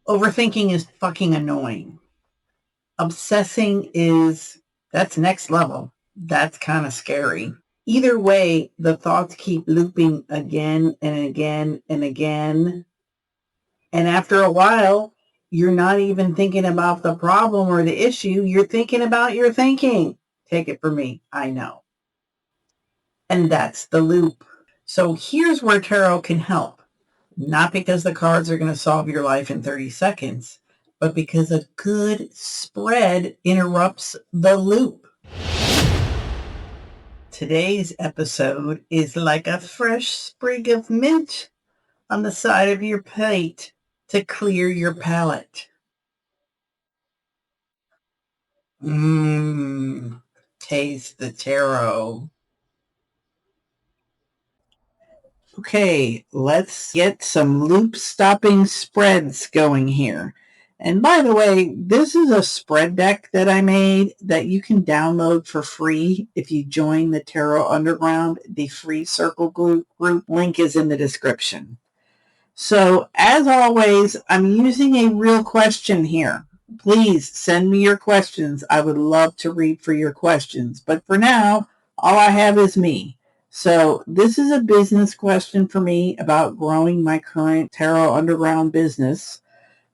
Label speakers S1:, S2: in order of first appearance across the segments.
S1: Overthinking is fucking annoying. Obsessing that's next level. That's kind of scary. Either way, the thoughts keep looping again and again and again. And after a while, you're not even thinking about the problem or the issue. You're thinking about your thinking. Take it from me. I know. And that's the loop. So here's where tarot can help. Not because the cards are going to solve your life in 30 seconds, but because a good spread interrupts the loop. Today's episode is like a fresh sprig of mint on the side of your plate to clear your palate. Taste the tarot. Okay, let's get some loop-stopping spreads going here. And by the way, this is a spread deck that I made that you can download for free if you join the Tarot Underground, the free circle group. Link is in the description. So, as always, I'm using a real question here. Please send me your questions. I would love to read for your questions. But for now, all I have is me. So this is a business question for me about growing my current Tarot Underground business.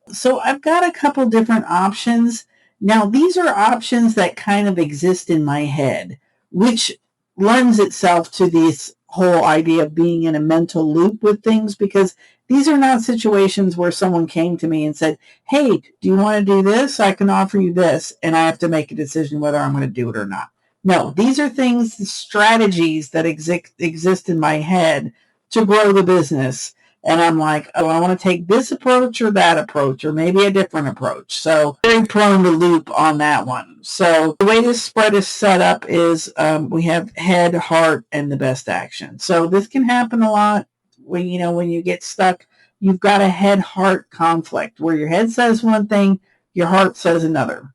S1: So I've got a couple different options. Now, these are options that kind of exist in my head, which lends itself to this whole idea of being in a mental loop with things, because these are not situations where someone came to me and said, hey, do you want to do this? I can offer you this. And I have to make a decision whether I'm going to do it or not. No, these are things, strategies that exist in my head to grow the business. And I'm like, oh, I want to take this approach or that approach, or maybe a different approach. So very prone to loop on that one. So the way this spread is set up is we have head, heart, and the best action. So this can happen a lot when you get stuck. You've got a head-heart conflict where your head says one thing, your heart says another.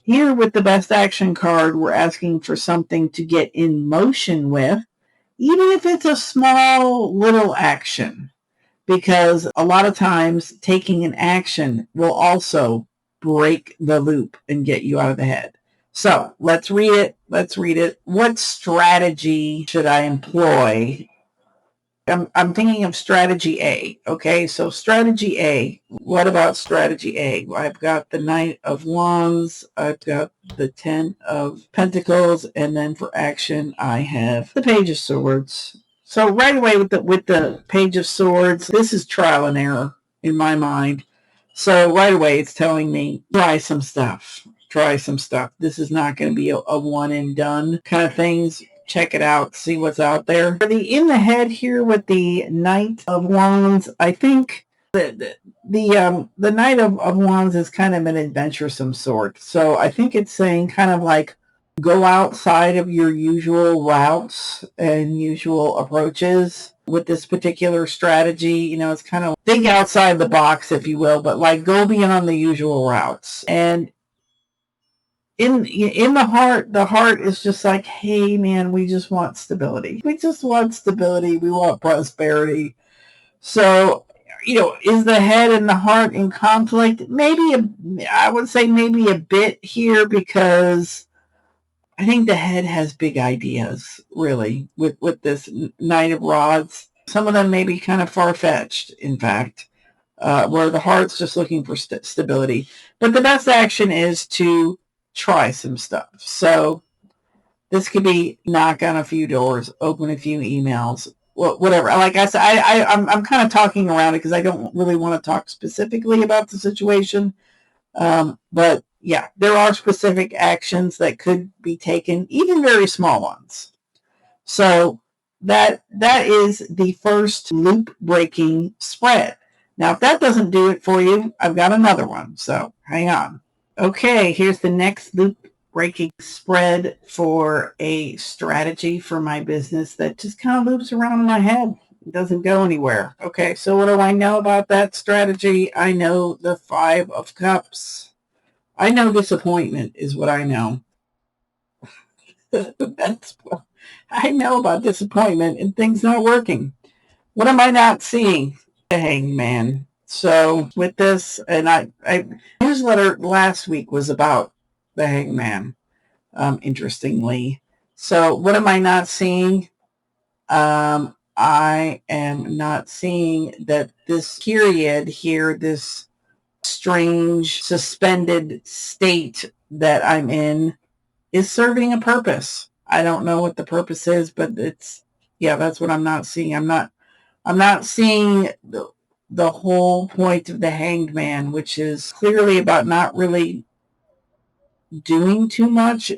S1: Here with the best action card, we're asking for something to get in motion with, even if it's a small little action, because a lot of times taking an action will also break the loop and get you out of the head. So let's read it. What strategy should I employ? I'm thinking of strategy A. Okay, so strategy A. What about strategy A? I've got the Knight of Wands. I've got the 10 of Pentacles, and then for action, I have the Page of Swords. So right away with the Page of Swords, this is trial and error in my mind. So right away, it's telling me try some stuff. This is not going to be a one and done kind of things. Check it out, see what's out there. For the in the head here with the Knight of Wands, I think the Knight of Wands is kind of an adventuresome sort. So I think it's saying kind of like go outside of your usual routes and usual approaches with this particular strategy. It's kind of think outside the box, if you will, but like go beyond the usual routes. And in the heart is just like, hey man, we just want stability. We want prosperity. So, is the head and the heart in conflict? I would say maybe a bit here, because I think the head has big ideas, really, with this Knight of Rods. Some of them may be kind of far-fetched, in fact, where the heart's just looking for stability. But the best action is to try some stuff. So this could be knock on a few doors, open a few emails, whatever. Like I said, I'm kind of talking around it because I don't really want to talk specifically about the situation. But yeah, there are specific actions that could be taken, even very small ones. So that is the first loop breaking spread. Now, if that doesn't do it for you, I've got another one. So hang on. Okay, here's the next loop breaking spread for a strategy for my business that just kind of loops around in my head. It doesn't go anywhere. Okay, so what do I know about that strategy? I know the 5 of Cups. I know disappointment is what I know. That's what I know about disappointment and things not working. What am I not seeing? The Hangman. So with this, and I newsletter last week was about the hangman, interestingly. So what am I not seeing? I am not seeing that this period here, this strange suspended state that I'm in, is serving a purpose. I don't know what the purpose is, but that's what I'm not seeing. I'm not seeing the whole point of the Hanged Man, which is clearly about not really doing too much.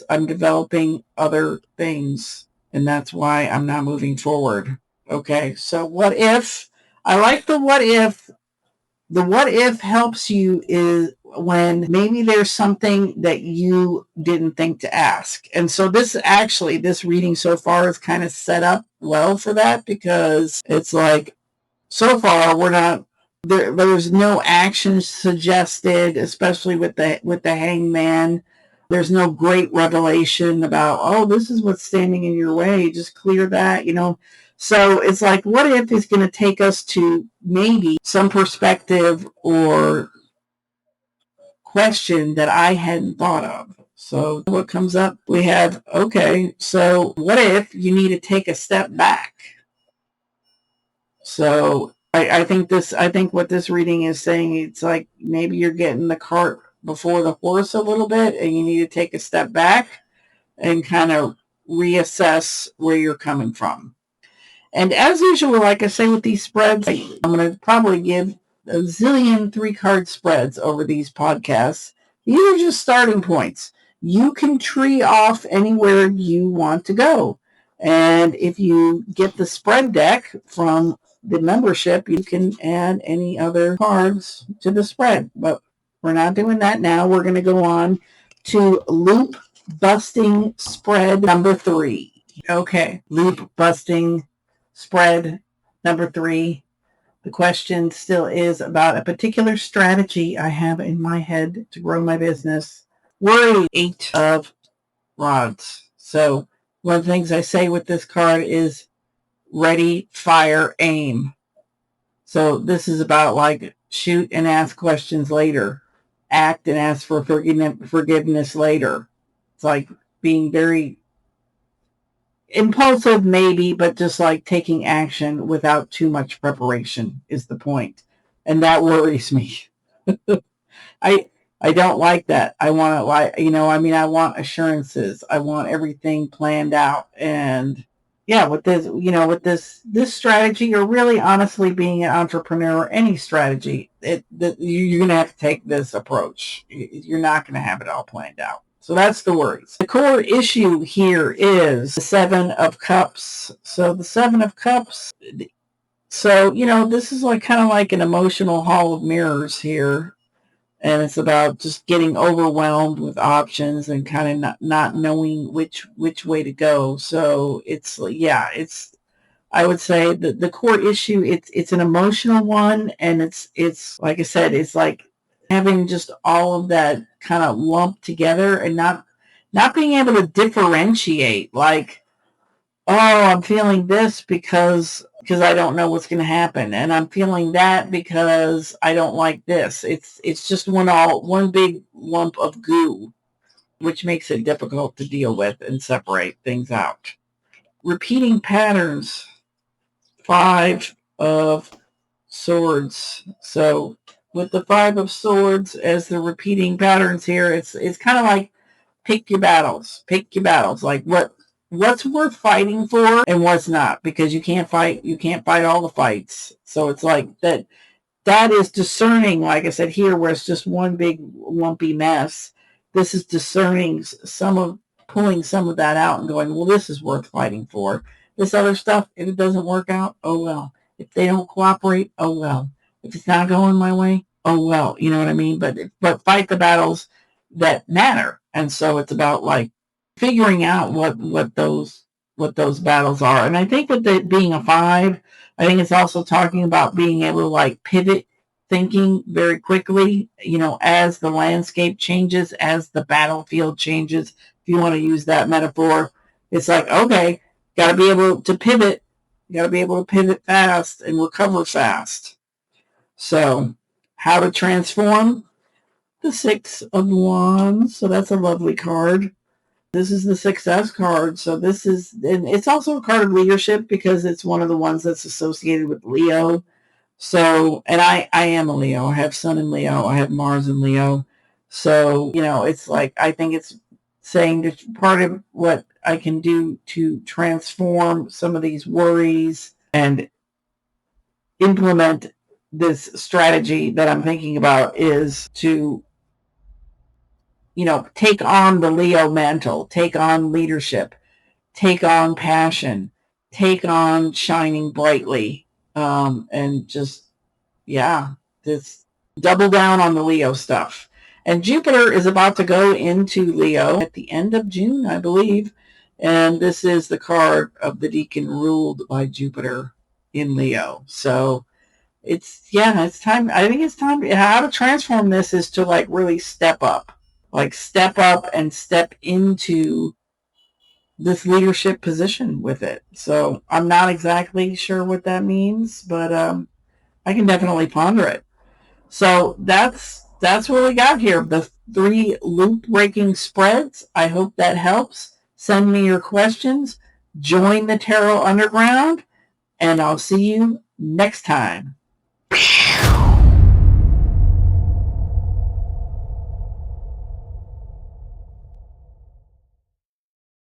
S1: I'm developing other things, and that's why I'm not moving forward. Okay, so what if? I like the what if. The what if helps you is when maybe there's something that you didn't think to ask. And so this reading so far is kind of set up well for that, because it's like, so far we're not there's no action suggested, especially with the hangman. There's no great revelation about, oh, this is what's standing in your way, just clear that. So it's like, what if is going to take us to maybe some perspective or question that I hadn't thought of. So what comes up, we have, okay, so what if you need to take a step back? So I think what this reading is saying, it's like maybe you're getting the cart before the horse a little bit, and you need to take a step back and kind of reassess where you're coming from. And as usual, like I say with these spreads, I'm going to probably give a zillion 3-card spreads over these podcasts. These are just starting points. You can tree off anywhere you want to go. And if you get the spread deck from the membership, you can add any other cards to the spread. But we're not doing that now. We're going to go on to loop busting spread number 3. Okay, loop busting spread number 3. The question still is about a particular strategy I have in my head to grow my business. Worry 8 of rods. So one of the things I say with this card is ready, fire, aim. So this is about like shoot and ask questions later. Act and ask for forgiveness later. It's like being very impulsive maybe, but just like taking action without too much preparation is the point. And that worries me. I I don't like that. I want I want assurances. I want everything planned out. And yeah, with this strategy, or really honestly being an entrepreneur, any strategy, you're going to have to take this approach. You're not going to have it all planned out. So that's the worries. The core issue here is the 7 of Cups. So the 7 of Cups, so, this is like kind of like an emotional hall of mirrors here. And it's about just getting overwhelmed with options and kind of not knowing which way to go. So I would say that the core issue, it's an emotional one, and it's like I said, it's like having just all of that kind of lumped together and not being able to differentiate, like, oh, I'm feeling this because I don't know what's going to happen, and I'm feeling that because I don't like this. It's just one big lump of goo, which makes it difficult to deal with and separate things out. Repeating patterns. 5 of Swords. So with the 5 of Swords as the repeating patterns here, it's kind of like pick your battles. Pick your battles. Like what's worth fighting for and what's not, because you can't fight all the fights. So it's like that is discerning, like I said here, where it's just one big lumpy mess. This is discerning pulling some of that out and going, well, this is worth fighting for. This other stuff, if it doesn't work out, oh well. If they don't cooperate, oh well. If it's not going my way, oh well. You know what I mean? But fight the battles that matter. And so it's about like figuring out what those battles are. And I think with it being a 5, I think it's also talking about being able to like pivot thinking very quickly, as the landscape changes, as the battlefield changes, if you want to use that metaphor. It's like, okay, got to be able to pivot. You got to be able to pivot fast and recover fast. So how to transform? The Six of Wands. So that's a lovely card. This is the Success card. So this is, and it's also a card of leadership because it's one of the ones that's associated with Leo. So, and I am a Leo. I have Sun in Leo. I have Mars in Leo. So, it's like, I think it's saying that part of what I can do to transform some of these worries and implement this strategy that I'm thinking about is to, take on the Leo mantle, take on leadership, take on passion, take on shining brightly, and just, yeah, just double down on the Leo stuff. And Jupiter is about to go into Leo at the end of June, I believe. And this is the card of the Deacon ruled by Jupiter in Leo. So it's time. I think it's time. How to transform this is to like really step up, and step into this leadership position with it. So I'm not exactly sure what that means, but I can definitely ponder it. So that's what we got here. The 3 loop breaking spreads. I hope that helps. Send me your questions. Join the Tarot Underground, and I'll see you next time.